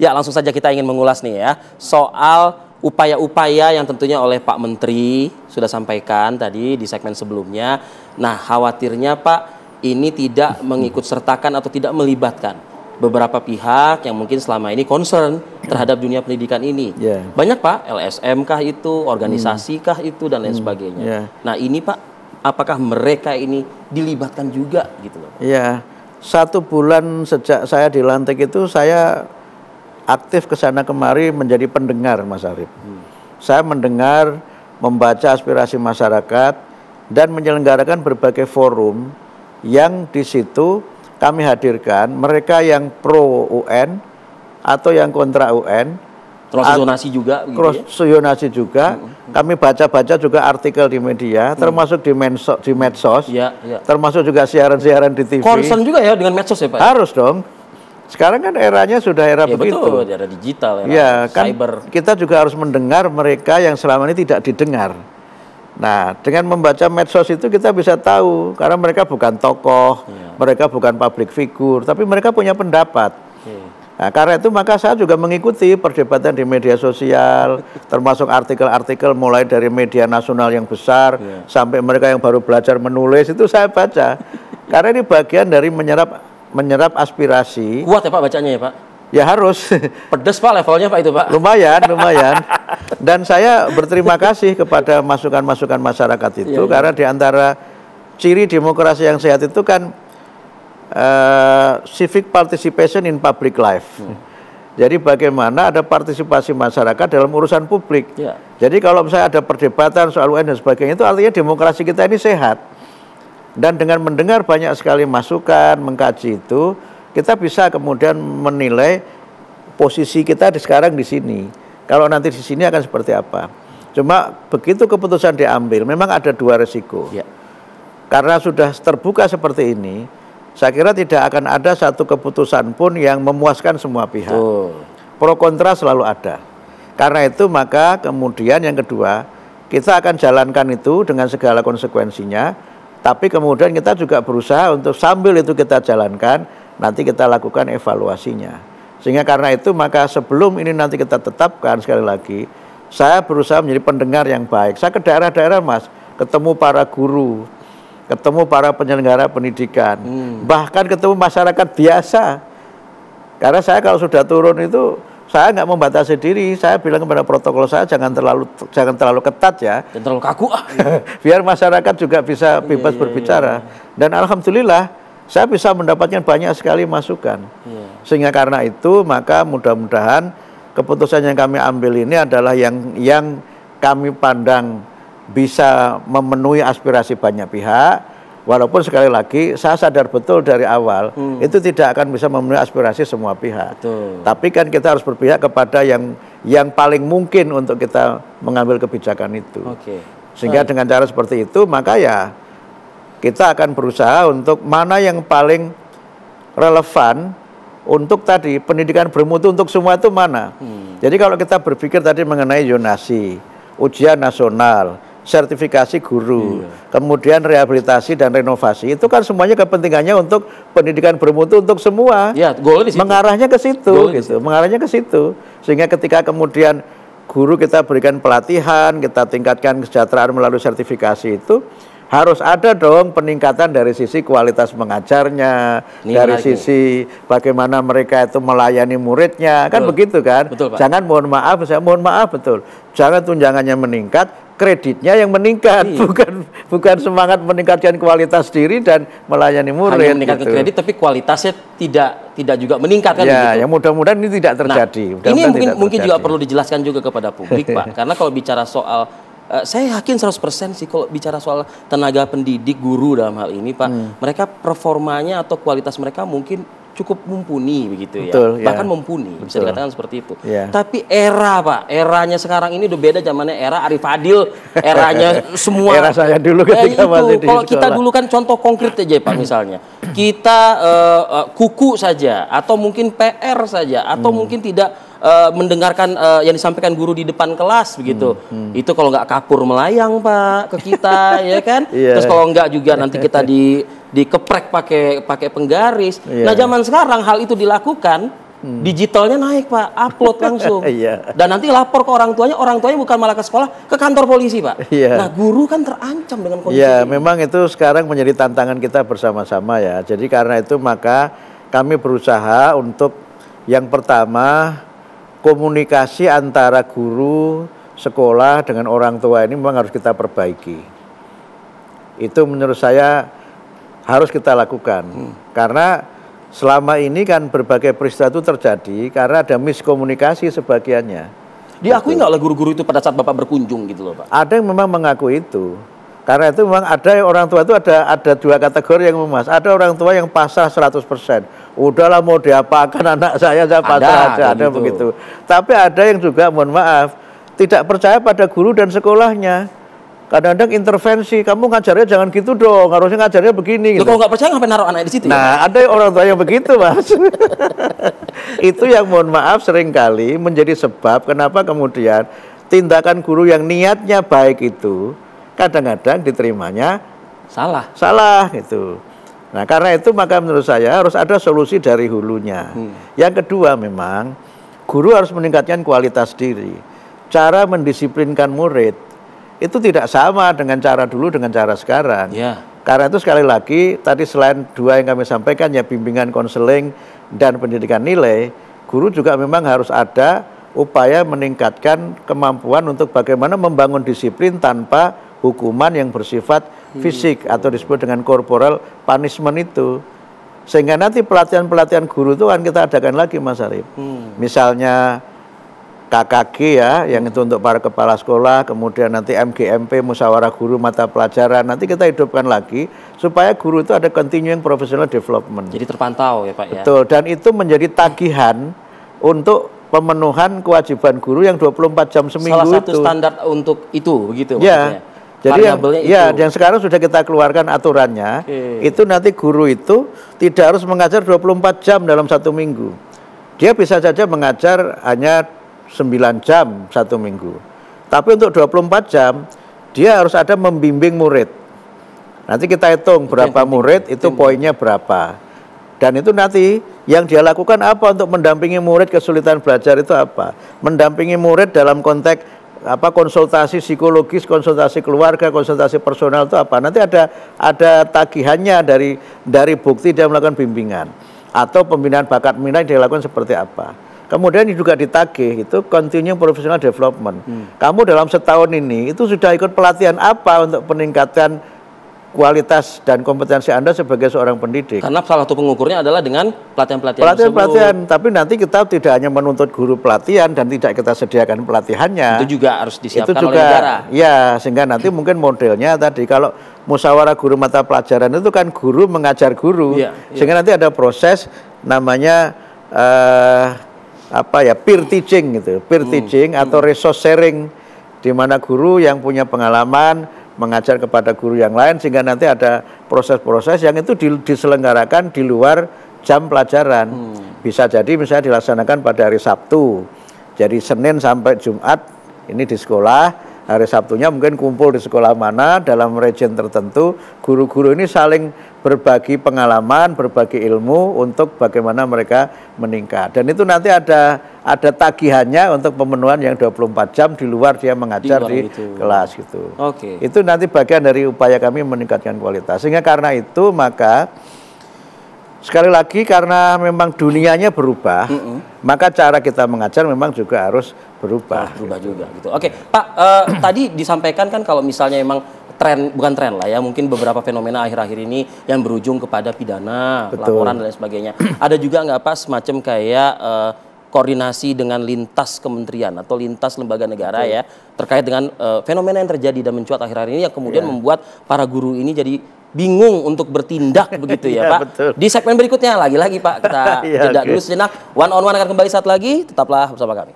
Ya, langsung saja kita ingin mengulas nih ya soal upaya-upaya yang tentunya oleh Pak Menteri sudah sampaikan tadi di segmen sebelumnya. Nah, khawatirnya Pak, ini tidak mengikut sertakan atau tidak melibatkan beberapa pihak yang mungkin selama ini concern terhadap dunia pendidikan ini. Banyak Pak, LSM kah itu, organisasi kah itu, dan lain sebagainya. Nah ini Pak, apakah mereka ini dilibatkan juga gitu loh? Iya, 1 bulan sejak saya dilantik itu saya aktif ke sana kemari menjadi pendengar, Mas Arief. Saya mendengar, membaca aspirasi masyarakat, dan menyelenggarakan berbagai forum yang di situ kami hadirkan mereka yang pro UN atau yang kontra UN. Termasuk zonasi juga? Zonasi juga. Kami baca-baca juga artikel di media, termasuk di medsos, termasuk juga siaran-siaran di TV. Concern juga ya dengan medsos ya Pak? Harus dong. Sekarang kan eranya sudah era begitu. Betul, era digital, era kan cyber. Kita juga harus mendengar mereka yang selama ini tidak didengar. Nah, dengan membaca medsos itu kita bisa tahu, karena mereka bukan tokoh, mereka bukan public figure, tapi mereka punya pendapat. Nah, karena itu maka saya juga mengikuti perdebatan di media sosial, termasuk artikel-artikel mulai dari media nasional yang besar, sampai mereka yang baru belajar menulis, itu saya baca. Karena ini bagian dari menyerap aspirasi. Kuat ya Pak bacanya ya Pak? Ya harus. Pedes Pak levelnya Pak itu Pak? Lumayan. Dan saya berterima kasih kepada masukan-masukan masyarakat itu, karena di antara ciri demokrasi yang sehat itu kan civic participation in public life. Jadi bagaimana ada partisipasi masyarakat dalam urusan publik. Jadi kalau misalnya ada perdebatan soal UN dan sebagainya, itu artinya demokrasi kita ini sehat. Dan dengan mendengar banyak sekali masukan, mengkaji itu, kita bisa kemudian menilai posisi kita sekarang di sini. Kalau nanti di sini akan seperti apa. Cuma begitu keputusan diambil, memang ada 2 resiko. Karena sudah terbuka seperti ini, saya kira tidak akan ada satu keputusan pun yang memuaskan semua pihak. Pro kontra selalu ada. Karena itu maka kemudian yang kedua, kita akan jalankan itu dengan segala konsekuensinya, tapi kemudian kita juga berusaha untuk sambil itu kita jalankan, nanti kita lakukan evaluasinya. Sehingga karena itu maka sebelum ini nanti kita tetapkan, sekali lagi, saya berusaha menjadi pendengar yang baik. Saya ke daerah-daerah Mas, ketemu para guru, ketemu para penyelenggara pendidikan, bahkan ketemu masyarakat biasa. Karena saya kalau sudah turun itu, saya nggak membatasi diri. Saya bilang kepada protokol saya jangan terlalu ketat ya. Jangan terlalu kaku. Biar masyarakat juga bisa bebas berbicara. Dan alhamdulillah saya bisa mendapatkan banyak sekali masukan. Sehingga karena itu maka mudah-mudahan keputusan yang kami ambil ini adalah yang kami pandang bisa memenuhi aspirasi banyak pihak. Walaupun sekali lagi saya sadar betul dari awal itu tidak akan bisa memenuhi aspirasi semua pihak. Tapi kan kita harus berpihak kepada yang paling mungkin untuk kita mengambil kebijakan itu. Sehingga dengan cara seperti itu maka ya kita akan berusaha untuk mana yang paling relevan untuk tadi pendidikan bermutu untuk semua itu mana. Jadi kalau kita berpikir tadi mengenai zonasi, ujian nasional, sertifikasi guru, kemudian rehabilitasi dan renovasi, itu kan semuanya kepentingannya untuk pendidikan bermutu untuk semua. Mengarahnya ke situ, mengarahnya ke situ. Sehingga ketika kemudian guru kita berikan pelatihan, kita tingkatkan kesejahteraan melalui sertifikasi itu, harus ada dong peningkatan dari sisi kualitas mengajarnya, dari sisi bagaimana mereka itu melayani muridnya, kan begitu kan? Jangan mohon maaf betul. Jangan tunjangannya meningkat, kreditnya yang meningkat, bukan semangat meningkatkan kualitas diri dan melayani murid. Hanya meningkatkan kredit, tapi kualitasnya tidak juga meningkat kan? Ya, yang mudah-mudahan ini tidak terjadi. Nah, ini mungkin juga perlu dijelaskan juga kepada publik Pak, karena kalau bicara soal saya yakin 100% sih kalau bicara soal tenaga pendidik, guru dalam hal ini Pak, mereka performanya atau kualitas mereka mungkin cukup mumpuni begitu ya. Bahkan mumpuni, bisa dikatakan seperti itu. Tapi eranya sekarang ini udah beda zamannya era Arif Adil, eranya semua. Era saya dulu ketika masih di kalau kita dulu kan contoh konkret aja Pak misalnya. Kita kuku saja atau mungkin PR saja atau mungkin tidak mendengarkan yang disampaikan guru di depan kelas begitu. Itu kalau nggak kapur melayang Pak ke kita ya kan. Terus kalau nggak juga nanti kita dikeprek pakai penggaris. Nah zaman sekarang hal itu dilakukan Digitalnya naik Pak, upload langsung. Iya. Dan nanti lapor ke orang tuanya bukan malah ke sekolah, ke kantor polisi Pak. Iya. Nah guru kan terancam dengan kondisi Ya, ini. memang itu sekarang menjadi tantangan kita bersama-sama ya. Jadi karena itu maka kami berusaha untuk yang pertama komunikasi antara guru, sekolah dengan orang tua ini memang harus kita perbaiki. Itu menurut saya harus kita lakukan. Karena selama ini kan berbagai peristiwa itu terjadi karena ada miskomunikasi sebagiannya. Diakui nggak oleh guru-guru itu pada saat Bapak berkunjung gitu loh Pak? Ada yang memang mengaku itu. Karena itu memang ada orang tua itu ada dua kategori yang memas. Ada orang tua yang pasrah 100%. Udahlah mau diapakan anak saya pasrah aja. Ada begitu. Tapi ada yang juga mohon maaf tidak percaya pada guru dan sekolahnya. Kadang-kadang intervensi, kamu ngajarnya jangan gitu dong, harusnya ngajarnya begini. Gitu. Kalau nggak percaya ngapain naruh anak di situ? Nah, ada orang tua yang begitu, Mas. Itu yang mohon maaf seringkali menjadi sebab kenapa kemudian tindakan guru yang niatnya baik itu kadang-kadang diterimanya salah gitu. Nah, karena itu maka menurut saya harus ada solusi dari hulunya. Yang kedua memang guru harus meningkatkan kualitas diri. Cara mendisiplinkan murid itu tidak sama dengan cara dulu dengan cara sekarang. Ya. Karena itu sekali lagi tadi selain dua yang kami sampaikan ya bimbingan konseling dan pendidikan nilai, guru juga memang harus ada upaya meningkatkan kemampuan untuk bagaimana membangun disiplin tanpa hukuman yang bersifat fisik atau disebut dengan corporal punishment itu. Sehingga nanti pelatihan-pelatihan guru itu kan kita adakan lagi Mas Arif. Misalnya KKG ya, yang itu untuk para kepala sekolah, kemudian nanti MGMP, musyawarah guru mata pelajaran, nanti kita hidupkan lagi, supaya guru itu ada continuing professional development. Jadi terpantau ya Pak ya? Betul, dan itu menjadi tagihan untuk pemenuhan kewajiban guru yang 24 jam seminggu itu. Salah satu standar untuk itu, begitu ya, maksudnya? Jadi yang sekarang sudah kita keluarkan aturannya, itu nanti guru itu tidak harus mengajar 24 jam dalam satu minggu. Dia bisa saja mengajar hanya 9 jam satu minggu. Tapi untuk 24 jam, dia harus ada membimbing murid. Nanti kita hitung berapa murid, itu poinnya berapa. Dan itu nanti yang dia lakukan apa untuk mendampingi murid kesulitan belajar itu apa? Mendampingi murid dalam konteks konsultasi psikologis, konsultasi keluarga, konsultasi personal itu apa? Nanti ada tagihannya dari bukti dia melakukan bimbingan. Atau pembinaan bakat minat yang dilakukan seperti apa. Kemudian juga ditagih itu continuing professional development. Kamu dalam setahun ini itu sudah ikut pelatihan apa untuk meningkatkan kualitas dan kompetensi Anda sebagai seorang pendidik. Karena salah satu pengukurnya adalah dengan pelatihan-pelatihan pelatihan. Tapi nanti kita tidak hanya menuntut guru pelatihan dan tidak kita sediakan pelatihannya. Itu juga harus disiapkan oleh negara. Ya, sehingga nanti mungkin modelnya tadi kalau musyawarah guru mata pelajaran itu kan guru mengajar guru. Sehingga nanti ada proses namanya peer teaching gitu, peer teaching atau resource sharing, di mana guru yang punya pengalaman mengajar kepada guru yang lain sehingga nanti ada proses-proses yang itu diselenggarakan di luar jam pelajaran. Bisa jadi misalnya dilaksanakan pada hari Sabtu, jadi Senin sampai Jumat ini di sekolah. Hari Sabtunya mungkin kumpul di sekolah mana dalam region tertentu, guru-guru ini saling berbagi pengalaman, berbagi ilmu untuk bagaimana mereka meningkat. Dan itu nanti ada tagihannya untuk pemenuhan yang 24 jam di luar dia mengajar di kelas gitu. Itu nanti bagian dari upaya kami meningkatkan kualitas. Sehingga karena itu maka sekali lagi karena memang dunianya berubah, maka cara kita mengajar memang juga harus berubah juga gitu. Pak, tadi disampaikan kan kalau misalnya memang bukan tren lah ya, mungkin beberapa fenomena akhir-akhir ini yang berujung kepada pidana, laporan dan lain sebagainya. Ada juga nggak Pak semacam kayak koordinasi dengan lintas kementerian atau lintas lembaga negara ya terkait dengan fenomena yang terjadi dan mencuat akhir-akhir ini yang kemudian membuat para guru ini jadi bingung untuk bertindak begitu ya Pak. Betul. Di segmen berikutnya lagi Pak kita jeda dulu sejenak. One on one akan kembali saat lagi, tetaplah bersama kami.